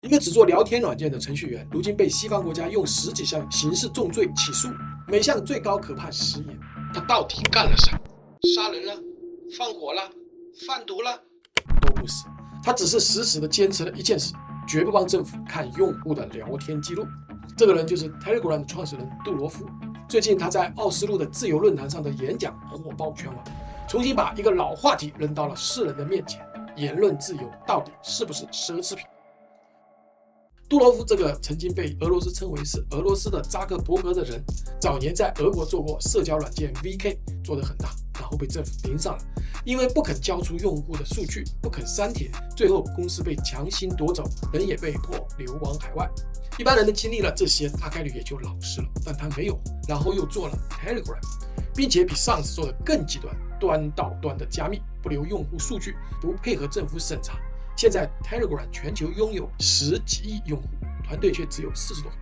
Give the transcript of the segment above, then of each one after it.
一个只做聊天软件的程序员，如今被西方国家用10几项刑事重罪起诉，每项最高可判10年。他到底干了啥？杀人了？放火了？贩毒了？都不是，他只是死死地坚持了一件事，绝不帮政府看用户的聊天记录。这个人就是 Telegram 的创始人杜罗夫。最近他在奥斯陆的自由论坛上的演讲火爆全网，重新把一个老话题扔到了世人的面前：言论自由到底是不是奢侈品？杜罗夫这个曾经被俄罗斯称为是俄罗斯的扎克伯格的人，早年在俄国做过社交软件 VK， 做得很大，然后被政府盯上了，因为不肯交出用户的数据，不肯删帖，最后公司被强行夺走，人也被迫流亡海外。一般人的经历了这些，大概率也就老实了，但他没有，然后又做了 Telegram， 并且比上次做的更极端，端到端的加密，不留用户数据，不配合政府审查。现在 Telegram 全球拥有10几亿用户，团队却只有40多个，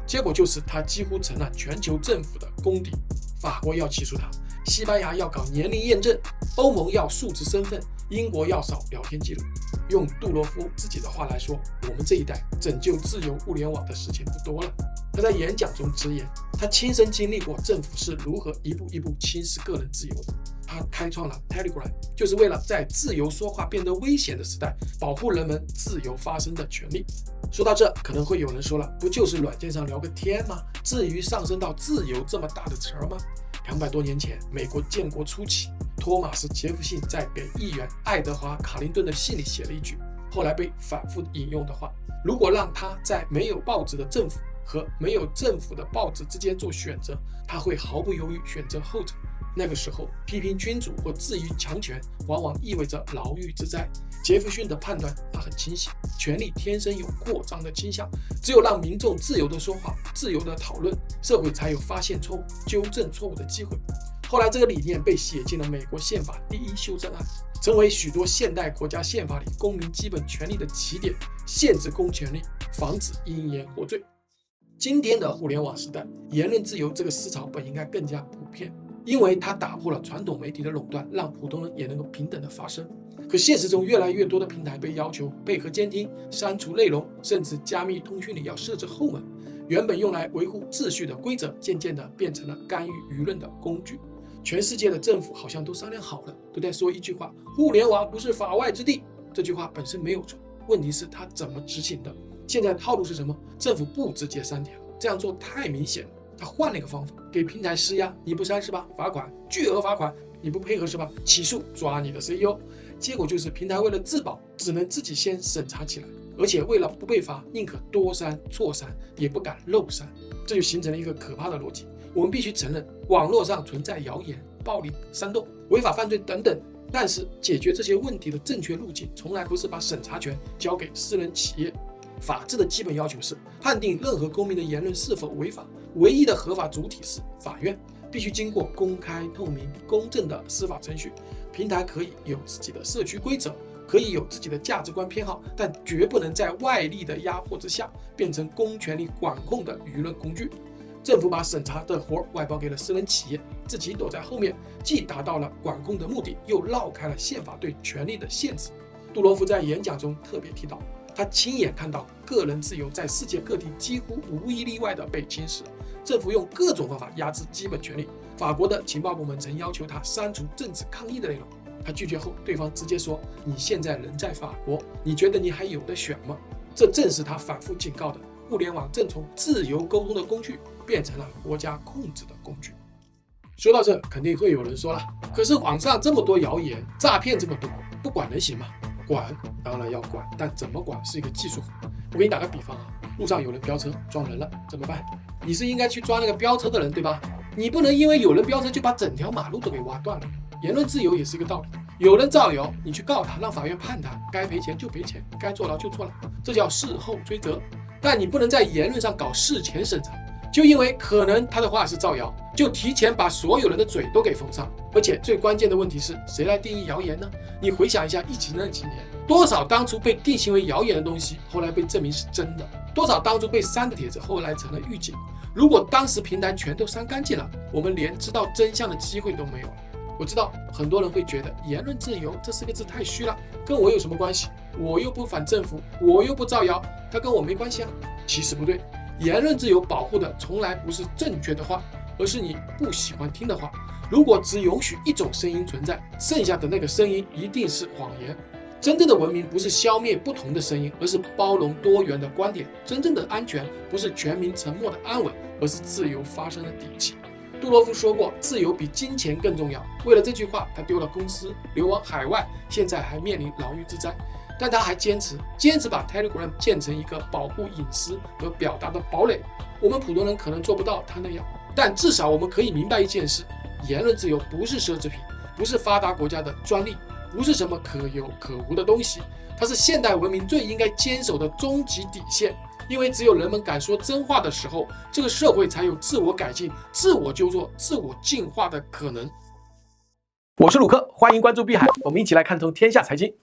结果就是他几乎成了全球政府的公敌。法国要起诉他，西班牙要搞年龄验证，欧盟要数字身份，英国要扫聊天记录。用杜罗夫自己的话来说，我们这一代拯救自由互联网的时间不多了。他在演讲中直言，他亲身经历过政府是如何一步一步侵蚀个人自由的。他开创了 Telegram， 就是为了在自由说话变得危险的时代，保护人们自由发声的权利。说到这，可能会有人说了，不就是软件上聊个天吗？至于上升到自由这么大的词儿吗？200多年前，美国建国初期，托马斯·杰弗逊在给议员爱德华·卡林顿的信里写了一句，后来被反复引用的话：如果让他在没有报纸的政府和没有政府的报纸之间做选择，他会毫不犹豫选择后者。那个时候，批评君主或质疑强权，往往意味着牢狱之灾。杰弗逊的判断他很清晰，权力天生有扩张的倾向，只有让民众自由地说话、自由地讨论，社会才有发现错误、纠正错误的机会。后来，这个理念被写进了美国宪法第1修正案，成为许多现代国家宪法里公民基本权利的起点，限制公权力，防止因言获罪。今天的互联网时代，言论自由这个思潮本应该更加普遍，因为它打破了传统媒体的垄断，让普通人也能够平等的发声。可现实中，越来越多的平台被要求配合监听、删除内容，甚至加密通讯里要设置后门。原本用来维护秩序的规则，渐渐的变成了干预舆论的工具。全世界的政府好像都商量好了，都在说一句话：互联网不是法外之地。这句话本身没有错，问题是它怎么执行的。现在套路是什么？政府不直接删帖了，这样做太明显了。他换了一个方法，给平台施压，你不删是吧？罚款，巨额罚款；你不配合是吧？起诉，抓你的 CEO。结果就是平台为了自保，只能自己先审查起来，而且为了不被罚，宁可多删错删，也不敢漏删。这就形成了一个可怕的逻辑。我们必须承认，网络上存在谣言、暴力、煽动、违法犯罪等等，但是解决这些问题的正确路径，从来不是把审查权交给私人企业。法治的基本要求是判定任何公民的言论是否违法，唯一的合法主体是法院，必须经过公开、透明、公正的司法程序。平台可以有自己的社区规则，可以有自己的价值观偏好，但绝不能在外力的压迫之下变成公权力管控的舆论工具。政府把审查的活外包给了私人企业，自己躲在后面，既达到了管控的目的，又绕开了宪法对权力的限制。杜罗夫在演讲中特别提到，他亲眼看到个人自由在世界各地几乎无一例外的被侵蚀，政府用各种方法压制基本权利。法国的情报部门曾要求他删除政治抗议的内容，他拒绝后，对方直接说：“你现在人在法国，你觉得你还有得选吗？”这正是他反复警告的，互联网正从自由沟通的工具变成了国家控制的工具。说到这，肯定会有人说了，可是网上这么多谣言，诈骗这么多，不管能行吗？管当然要管，但怎么管是一个技术活。我给你打个比方啊，路上有人飙车撞人了，怎么办？你是应该去抓那个飙车的人，对吧？你不能因为有人飙车就把整条马路都给挖断了。言论自由也是一个道理，有人造谣，你去告他，让法院判他，该赔钱就赔钱，该坐牢就坐牢，这叫事后追责。但你不能在言论上搞事前审查，就因为可能他的话是造谣，就提前把所有人的嘴都给封上。而且最关键的问题是，谁来定义谣言呢？你回想一下疫情那几年，多少当初被定性为谣言的东西，后来被证明是真的；多少当初被删的帖子，后来成了预警。如果当时平台全都删干净了，我们连知道真相的机会都没有了。我知道很多人会觉得言论自由这4个字太虚了，跟我有什么关系？我又不反政府，我又不造谣，它跟我没关系啊。其实不对，言论自由保护的从来不是正确的话，而是你不喜欢听的话。如果只允许一种声音存在，剩下的那个声音一定是谎言。真正的文明不是消灭不同的声音，而是包容多元的观点。真正的安全不是全民沉默的安稳，而是自由发声的底气。杜洛夫说过，自由比金钱更重要。为了这句话，他丢了公司，流亡海外，现在还面临牢狱之灾。但他还坚持把 Telegram 建成一个保护隐私和表达的堡垒。我们普通人可能做不到他那样，但至少我们可以明白一件事：言论自由不是奢侈品，不是发达国家的专利，不是什么可有可无的东西，它是现代文明最应该坚守的终极底线。因为只有人们敢说真话的时候，这个社会才有自我改进、自我纠错、自我进化的可能。我是鲁克，欢迎关注碧海，我们一起来看透天下财经。